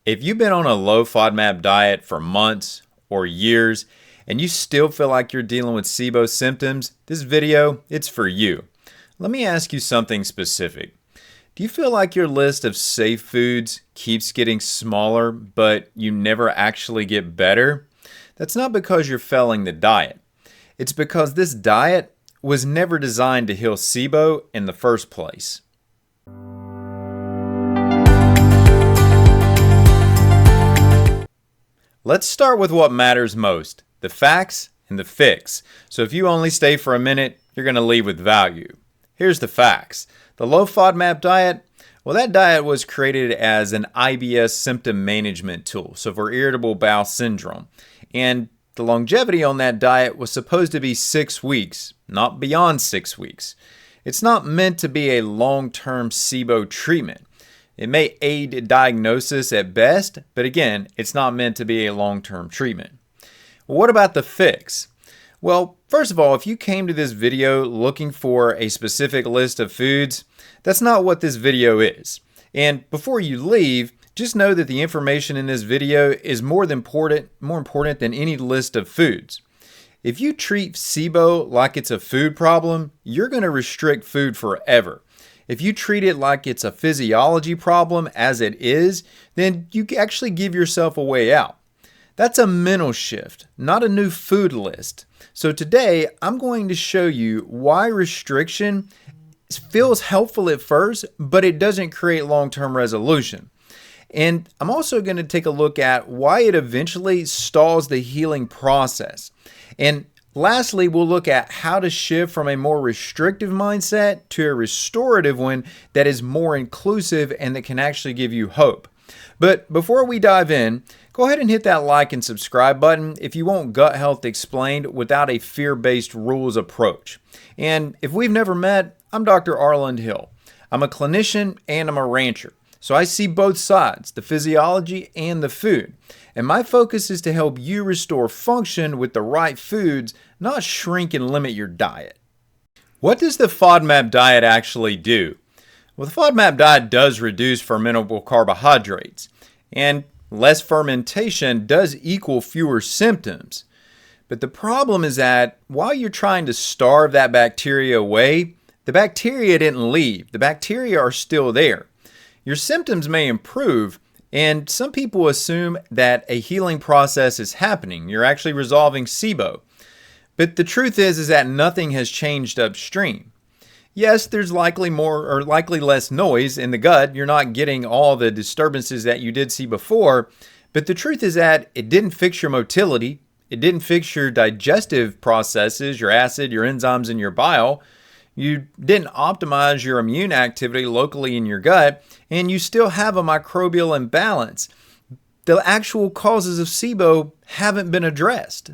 If you've been on a low FODMAP diet for months or years and you still feel like you're dealing with SIBO symptoms, this video, it's for you. Let me ask you something specific. Do you feel like your list of safe foods keeps getting smaller, but you never actually get better? That's not because you're failing the diet. It's because this diet was never designed to heal SIBO in the first place. Let's start with what matters most, the facts and the fix. So if you only stay for a minute, you're going to leave with value. Here's the facts. The low FODMAP diet, well, that diet was created as an IBS symptom management tool, so for irritable bowel syndrome. And the longevity on that diet was supposed to be 6 weeks, not beyond 6 weeks. It's not meant to be a long-term SIBO treatment. It may aid diagnosis at best, but again, it's not meant to be a long-term treatment. Well, what about the fix? Well, first of all, if you came to this video looking for a specific list of foods, that's not what this video is. And before you leave, just know that the information in this video is more important than any list of foods. If you treat SIBO like it's a food problem, you're going to restrict food forever. If you treat it like it's a physiology problem, as it is, then you actually give yourself a way out. That's a mental shift, not a new food list. So today, I'm going to show you why restriction feels helpful at first, but it doesn't create long-term resolution. And I'm also going to take a look at why it eventually stalls the healing process. And lastly, we'll look at how to shift from a more restrictive mindset to a restorative one that is more inclusive and that can actually give you hope. But before we dive in, go ahead and hit that like and subscribe button if you want gut health explained without a fear-based rules approach. And if we've never met, I'm Dr. Arland Hill. I'm a clinician and I'm a rancher. So I see both sides, the physiology and the food. And my focus is to help you restore function with the right foods, not shrink and limit your diet. What does the FODMAP diet actually do? Well, the FODMAP diet does reduce fermentable carbohydrates, and less fermentation does equal fewer symptoms. But the problem is that while you're trying to starve that bacteria away, the bacteria didn't leave. The bacteria are still there. Your symptoms may improve, and some people assume that a healing process is happening. You're actually resolving SIBO. But the truth is that nothing has changed upstream. Yes, there's likely less noise in the gut. You're not getting all the disturbances that you did see before. But the truth is that it didn't fix your motility. It didn't fix your digestive processes, your acid, your enzymes, and your bile. You didn't optimize your immune activity locally in your gut, and you still have a microbial imbalance. The actual causes of SIBO haven't been addressed.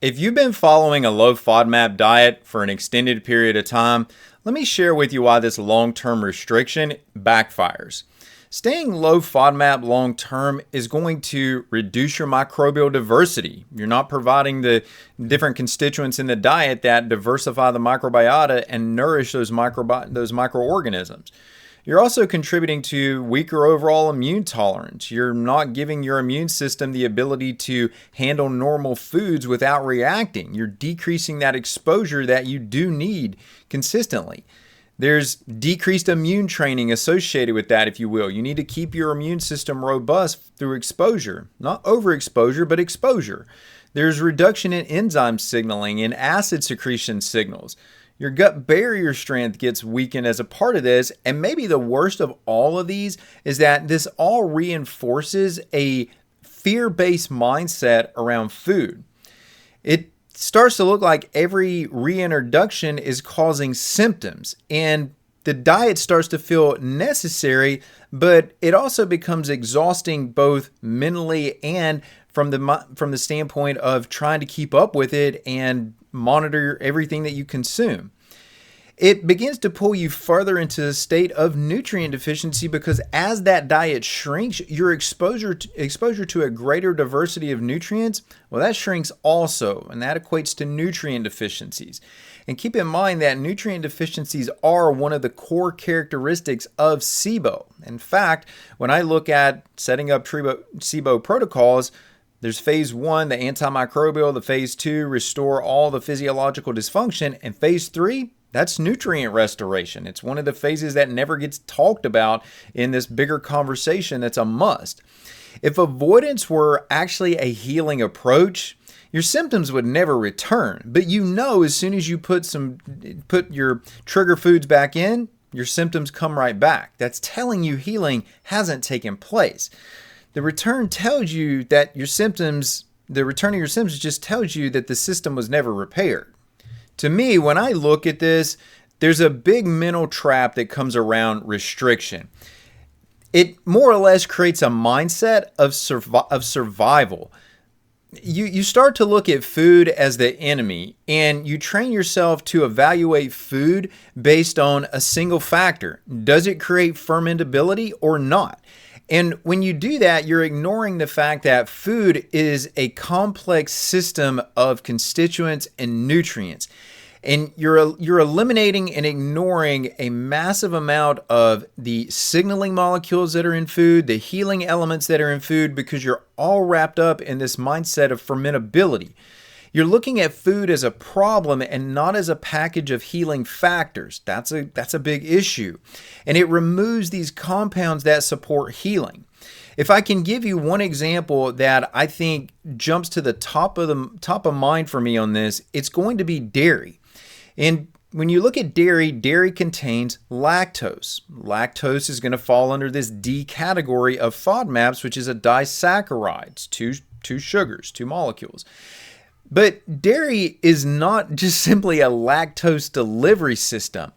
If you've been following a low FODMAP diet for an extended period of time, let me share with you why this long-term restriction backfires. Staying low FODMAP long-term is going to reduce your microbial diversity. You're not providing the different constituents in the diet that diversify the microbiota and nourish those microorganisms. You're also contributing to weaker overall immune tolerance. You're not giving your immune system the ability to handle normal foods without reacting. You're decreasing that exposure that you do need consistently. There's decreased immune training associated with that, if you will. You need to keep your immune system robust through exposure. Not overexposure, but exposure. There's reduction in enzyme signaling and acid secretion signals. Your gut barrier strength gets weakened as a part of this, and maybe the worst of all of these is that this all reinforces a fear-based mindset around food. It starts to look like every reintroduction is causing symptoms, and the diet starts to feel necessary, but it also becomes exhausting both mentally and from the standpoint of trying to keep up with it and monitor everything that you consume. it begins to pull you further into a state of nutrient deficiency, because as that diet shrinks, your exposure to a greater diversity of nutrients, well, that shrinks also, and that equates to nutrient deficiencies. And keep in mind that nutrient deficiencies are one of the core characteristics of SIBO. In fact, when I look at setting up SIBO protocols, there's phase 1, the antimicrobial, the phase 2, restore all the physiological dysfunction, and phase 3, that's nutrient restoration. It's one of the phases that never gets talked about in this bigger conversation that's a must. If avoidance were actually a healing approach, your symptoms would never return. But as soon as you put your trigger foods back in, your symptoms come right back. That's telling you healing hasn't taken place. The return tells you that the return of your symptoms just tells you that the system was never repaired. To me, when I look at this, there's a big mental trap that comes around restriction. It more or less creates a mindset of survival. You start to look at food as the enemy, and you train yourself to evaluate food based on a single factor. Does it create fermentability or not? And when you do that, you're ignoring the fact that food is a complex system of constituents and nutrients. And you're eliminating and ignoring a massive amount of the signaling molecules that are in food, the healing elements that are in food, because you're all wrapped up in this mindset of fermentability. You're looking at food as a problem and not as a package of healing factors. That's a big issue. And it removes these compounds that support healing. If I can give you one example that I think jumps to the top of mind for me on this, it's going to be dairy. And when you look at dairy, dairy contains lactose. Lactose is going to fall under this D category of FODMAPs, which is a disaccharide, two sugars, two molecules. But dairy is not just simply a lactose delivery system.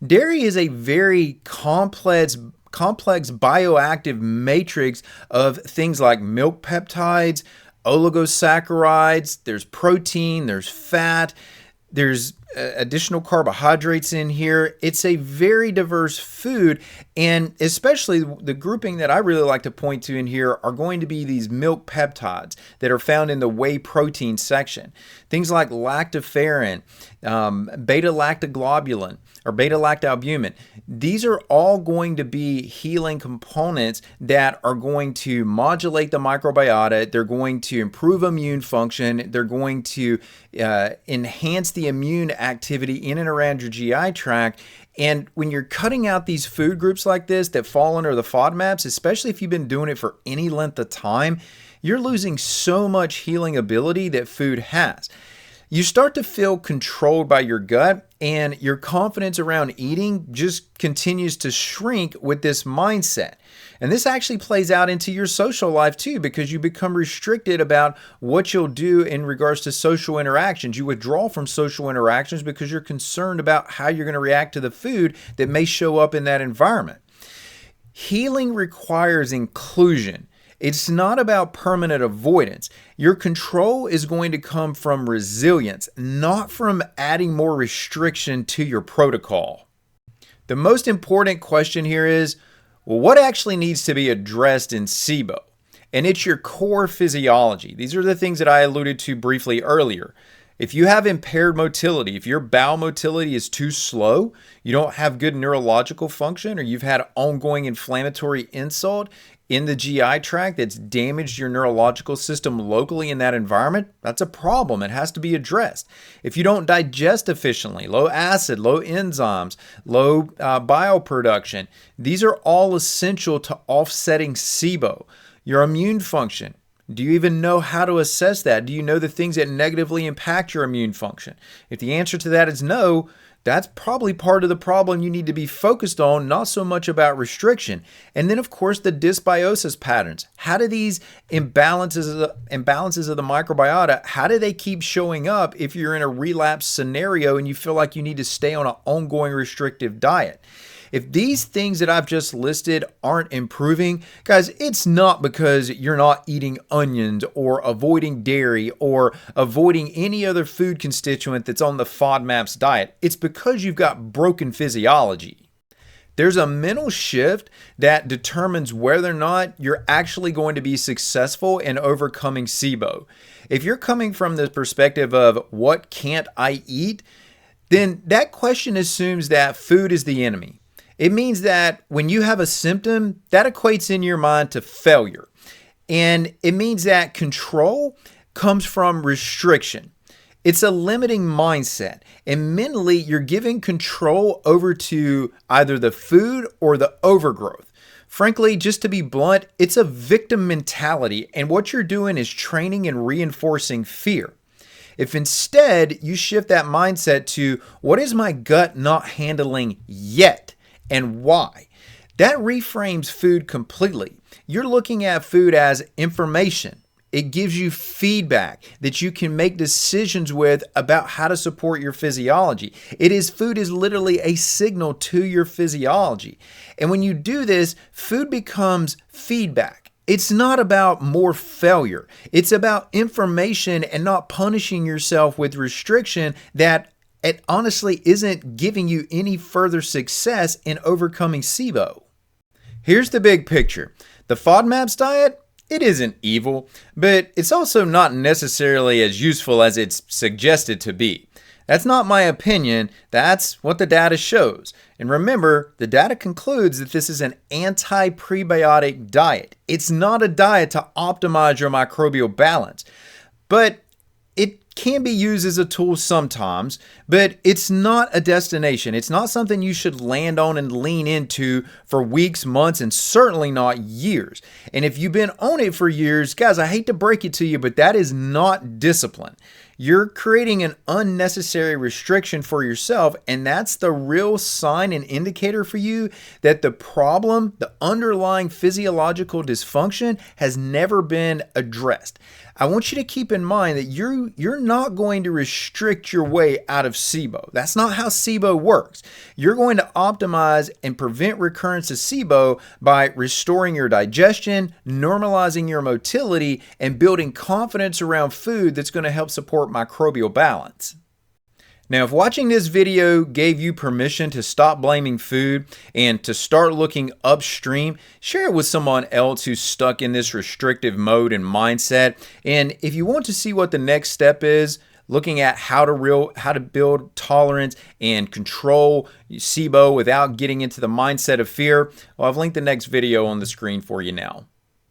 Dairy is a very complex bioactive matrix of things like milk peptides, oligosaccharides, there's protein, there's fat, there's additional carbohydrates in here. It's a very diverse food, and especially the grouping that I really like to point to in here are going to be these milk peptides that are found in the whey protein section. Things like lactoferrin, beta-lactoglobulin, or beta-lactalbumin. These are all going to be healing components that are going to modulate the microbiota. They're going to improve immune function. They're going to enhance the immune activity in and around your GI tract. And when you're cutting out these food groups like this that fall under the FODMAPs, especially if you've been doing it for any length of time, you're losing so much healing ability that food has. You start to feel controlled by your gut, and your confidence around eating just continues to shrink with this mindset. And this actually plays out into your social life too, because you become restricted about what you'll do in regards to social interactions. You withdraw from social interactions because you're concerned about how you're going to react to the food that may show up in that environment. Healing requires inclusion. It's not about permanent avoidance. Your control is going to come from resilience, not from adding more restriction to your protocol. The most important question here is, well, what actually needs to be addressed in SIBO? And it's your core physiology. These are the things that I alluded to briefly earlier. If you have impaired motility, if your bowel motility is too slow, you don't have good neurological function, or you've had ongoing inflammatory insult in the GI tract that's damaged your neurological system locally in that environment, that's a problem. It has to be addressed. If you don't digest efficiently, low acid, low enzymes, low bile production, these are all essential to offsetting SIBO. Your immune function. Do you even know how to assess that? Do you know the things that negatively impact your immune function? If the answer to that is no, that's probably part of the problem you need to be focused on, not so much about restriction. And then, of course, the dysbiosis patterns. How do these imbalances of the microbiota, how do they keep showing up if you're in a relapse scenario and you feel like you need to stay on an ongoing restrictive diet? If these things that I've just listed aren't improving, guys, it's not because you're not eating onions or avoiding dairy or avoiding any other food constituent that's on the FODMAPs diet. It's because you've got broken physiology. There's a mental shift that determines whether or not you're actually going to be successful in overcoming SIBO. If you're coming from the perspective of what can't I eat, then that question assumes that food is the enemy. It means that when you have a symptom, that equates in your mind to failure. And it means that control comes from restriction. It's a limiting mindset, and mentally you're giving control over to either the food or the overgrowth. Frankly, just to be blunt, it's a victim mentality, and what you're doing is training and reinforcing fear. If instead you shift that mindset to what is my gut not handling yet and why, that reframes food completely. You're looking at food as information. It gives you feedback that you can make decisions with about how to support your physiology. Food is literally a signal to your physiology. And when you do this, food becomes feedback. It's not about more failure. It's about information and not punishing yourself with restriction that it honestly isn't giving you any further success in overcoming SIBO. Here's the big picture. The FODMAPs diet, it isn't evil, but it's also not necessarily as useful as it's suggested to be. That's not my opinion, that's what the data shows. And remember, the data concludes that this is an anti-prebiotic diet. It's not a diet to optimize your microbial balance, but it can be used as a tool sometimes, but it's not a destination. It's not something you should land on and lean into for weeks, months, and certainly not years. And if you've been on it for years, guys, I hate to break it to you, but that is not discipline. You're creating an unnecessary restriction for yourself, and that's the real sign and indicator for you that the problem, the underlying physiological dysfunction, has never been addressed. I want you to keep in mind that you're not going to restrict your way out of SIBO. That's not how SIBO works. You're going to optimize and prevent recurrence of SIBO by restoring your digestion, normalizing your motility, and building confidence around food that's going to help support microbial balance. Now, if watching this video gave you permission to stop blaming food and to start looking upstream, share it with someone else who's stuck in this restrictive mode and mindset. And if you want to see what the next step is, looking at how to build tolerance and control SIBO without getting into the mindset of fear, well, I've linked the next video on the screen for you now.